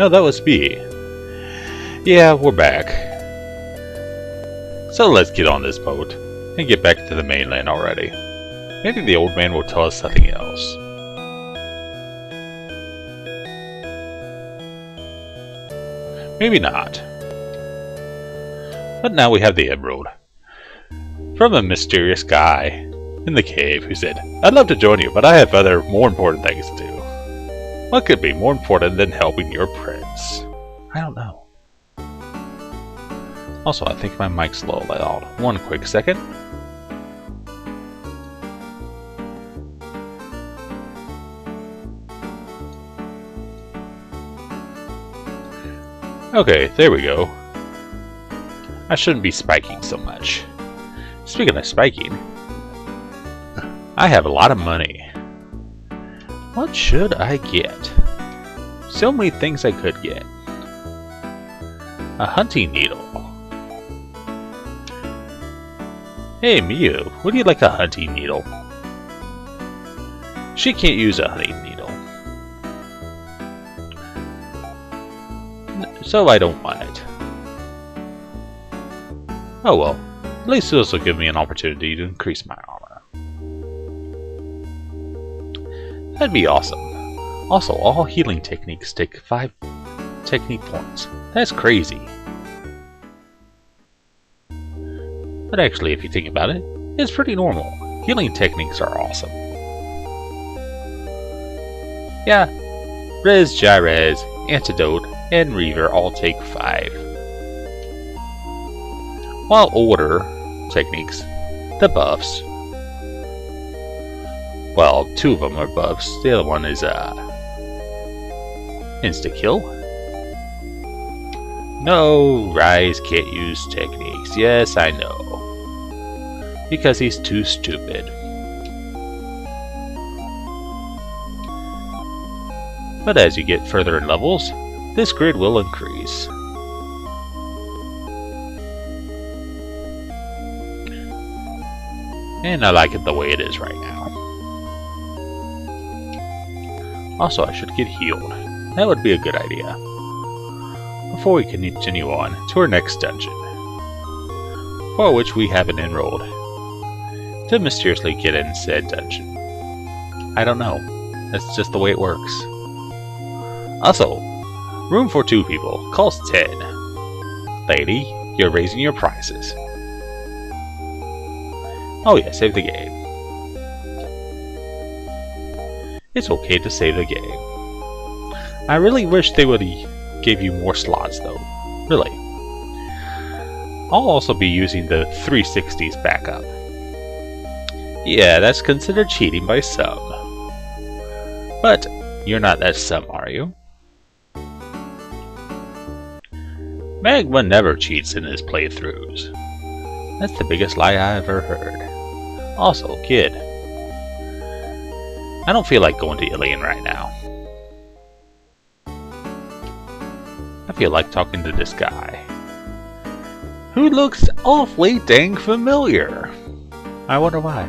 No, that was me. Yeah, we're back. So let's get on this boat and get back to the mainland already. Maybe the old man will tell us something else. Maybe not. But now we have the emerald. From a mysterious guy in the cave who said, "I'd love to join you, but I have other more important things to do." What could be more important than helping your prince? I don't know. Also, I think my mic's low loud. One quick second. Okay, there we go. I shouldn't be spiking so much. Speaking of spiking, I have a lot of money. What should I get? So many things I could get. A hunting needle. Hey Mew, would you like a hunting needle? She can't use a hunting needle. So I don't want it. Oh well, at least this will give me an opportunity to increase my armor. That'd be awesome. Also, all healing techniques take 5 technique points. That's crazy. But actually, if you think about it, it's pretty normal. Healing techniques are awesome. Yeah, Res, Gyrez, Antidote, and Reaver all take 5. While older techniques, the buffs, well, 2 of them are buffs. The other one is insta-kill. No, Rise can't use techniques. Yes, I know. Because he's too stupid. But as you get further in levels, this grid will increase. And I like it the way it is right now. Also, I should get healed. That would be a good idea. Before we can continue on to our next dungeon, for which we haven't enrolled, to mysteriously get in said dungeon. I don't know. That's just the way it works. Also, room for 2 people costs 10. Lady, you're raising your prices. Oh yeah, save the game. It's okay to save the game. I really wish they would give you more slots though. Really. I'll also be using the 360's backup. Yeah, that's considered cheating by some. But you're not that some, are you? Magma never cheats in his playthroughs. That's the biggest lie I ever heard. Also, kid, I don't feel like going to Ilion right now. I feel like talking to this guy, who looks awfully dang familiar. I wonder why.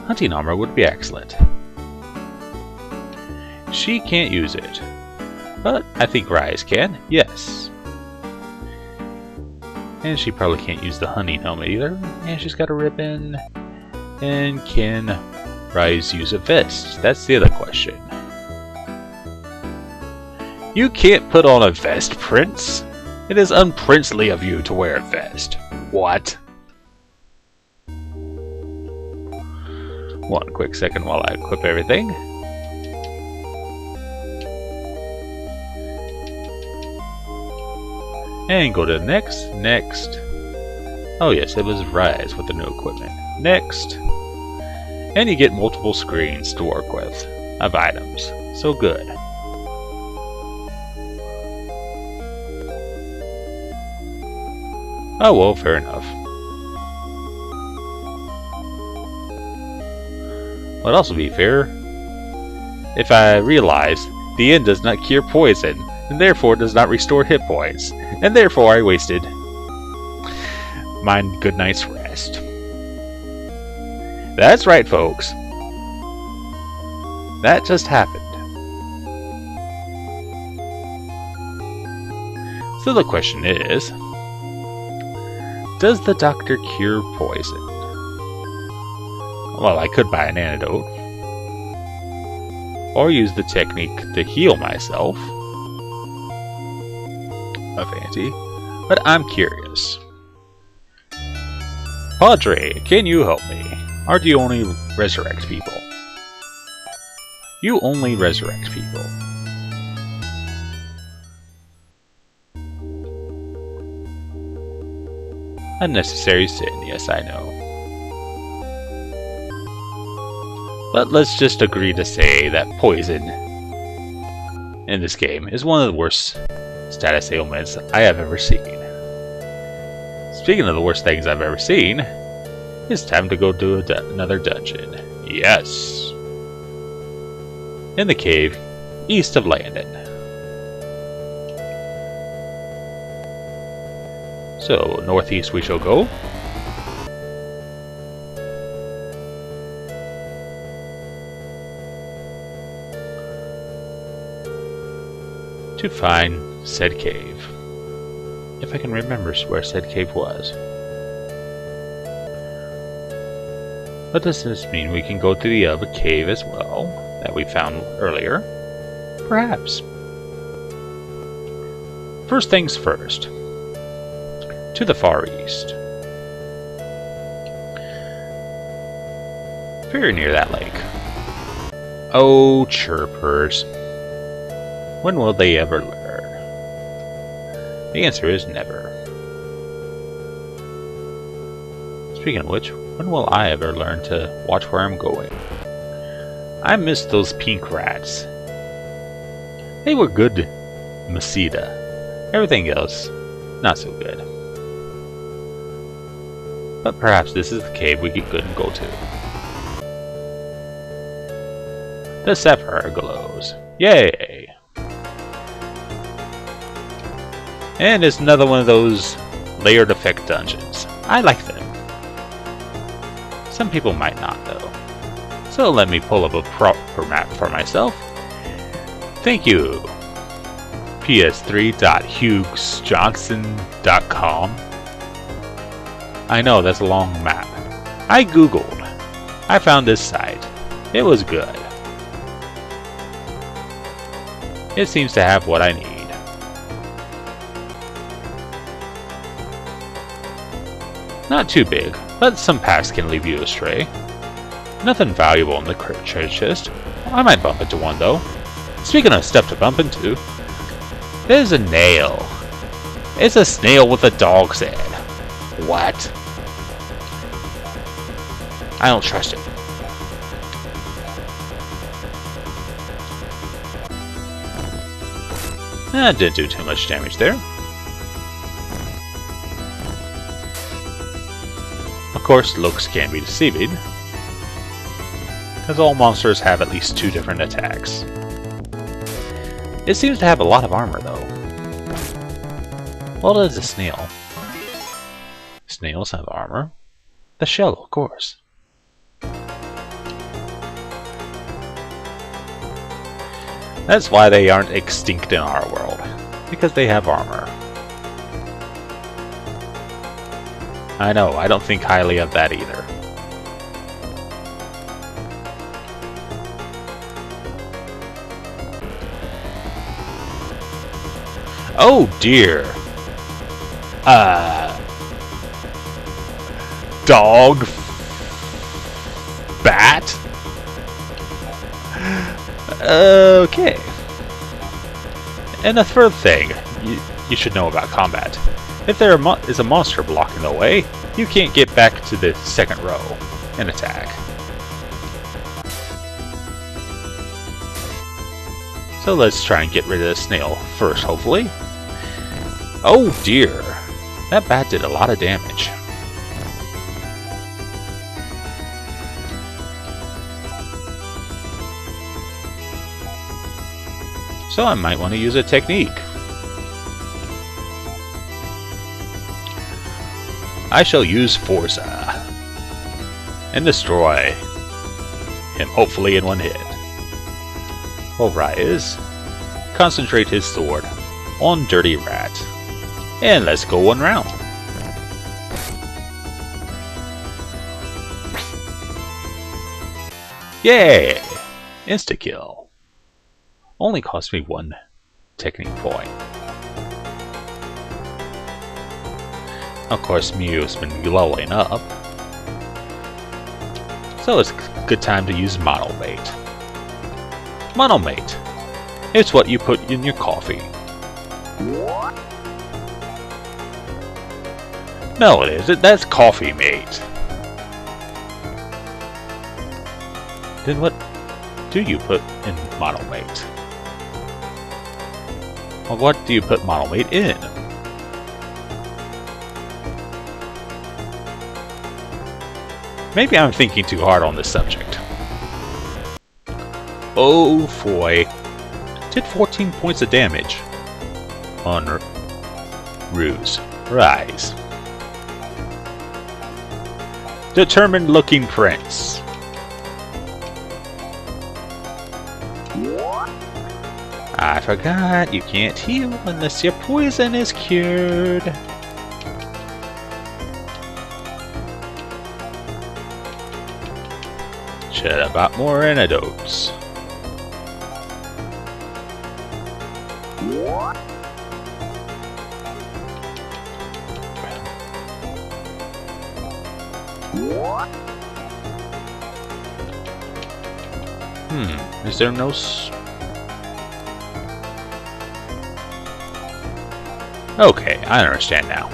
Hunting armor would be excellent. She can't use it, but I think Rise can, yes. And she probably can't use the hunting helmet either. And she's got a ribbon. And can Rise use a vest? That's the other question. You can't put on a vest, Prince. It is unprincely of you to wear a vest. What? One quick second while I equip everything. And go to next, next. Oh yes, it was Rise with the new equipment. Next. And you get multiple screens to work with of items. So good. Oh well, fair enough. Would also be fair if I realize the end does not cure poison, and therefore does not restore hit points, and therefore I wasted my good night's rest. That's right, folks. That just happened. So the question is, does the doctor cure poison? Well, I could buy an antidote. Or use the technique to heal myself. A fancy. But I'm curious. Padre, can you help me? Or do you only resurrect people? You only resurrect people. Unnecessary sin, yes I know. But let's just agree to say that poison in this game is one of the worst status ailments I have ever seen. Speaking of the worst things I've ever seen, it's time to go do another dungeon. Yes! In the cave east of Landon. So, northeast we shall go. To find said cave. If I can remember where said cave was. But does this mean we can go to the other cave as well, that we found earlier? Perhaps. First things first. To the far east. Very near that lake. Oh, chirpers. When will they ever learn? The answer is never. Speaking of which, when will I ever learn to watch where I'm going? I miss those pink rats. They were good Masita. Everything else, not so good. But perhaps this is the cave we couldn't go to. The sapphire glows. Yay! And it's another one of those layered effect dungeons. I like them. Some people might not, though. So let me pull up a proper map for myself. Thank you. ps3.hughesjohnson.com. I know, that's a long map. I googled. I found this site. It was good. It seems to have what I need. Not too big, but some packs can leave you astray. Nothing valuable in the treasure chest. I might bump into one though. Speaking of stuff to bump into, there's a nail. It's a snail with a dog's head. What? I don't trust it. That didn't do too much damage there. Of course, looks can be deceiving, because all monsters have at least 2 different attacks. It seems to have a lot of armor, though. Well, it is a snail. Snails have armor. The shell, of course. That's why they aren't extinct in our world, because they have armor. I know, I don't think highly of that either. Oh dear! Dog? Bat? Okay. And a third thing you should know about combat. If there is a monster blocking the way, you can't get back to the second row and attack. So let's try and get rid of the snail first, hopefully. Oh dear! That bat did a lot of damage. So I might want to use a technique. I shall use Forza and destroy him, hopefully in one hit. Will Rise concentrate his sword on Dirty Rat. And let's go one round. Yay! Insta-kill. Only cost me 1 technique point. Of course, Mew's been leveling up. So it's a good time to use Monomate. Monomate. It's what you put in your coffee. No, it isn't. That's Coffee Mate. Then what do you put in Monomate? Well, what do you put Monomate in? Maybe I'm thinking too hard on this subject. Oh boy. Did 14 points of damage on Ruse. Rise. Determined looking prince. I forgot, you can't heal unless your poison is cured. Should have bought more antidotes. Is there no Okay, I understand now.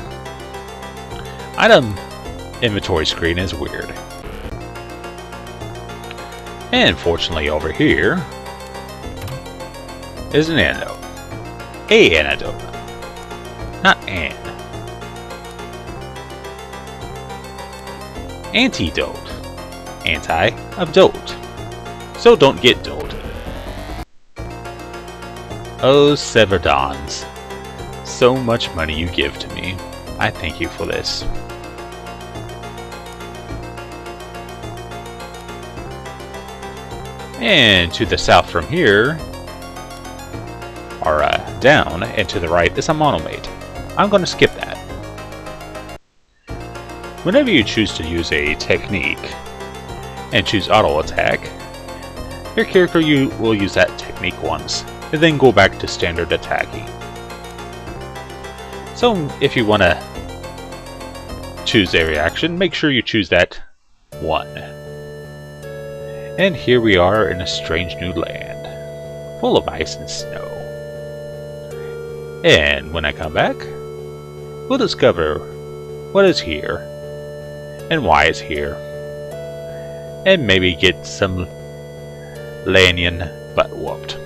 Item inventory screen is weird. And fortunately over here is an antidote. A antidote. Not an. Antidote. Anti of dote. So don't get doted. Oh, Severdons. So much money you give to me. I thank you for this. And to the south from here, or down, and to the right is a Monomate. I'm going to skip that. Whenever you choose to use a technique and choose auto attack, your character will use that technique once, and then go back to standard attacking. So if you want to choose a reaction, make sure you choose that one. And here we are in a strange new land, full of ice and snow. And when I come back, we'll discover what is here, and why it's here, and maybe get some Lanyan butt whooped.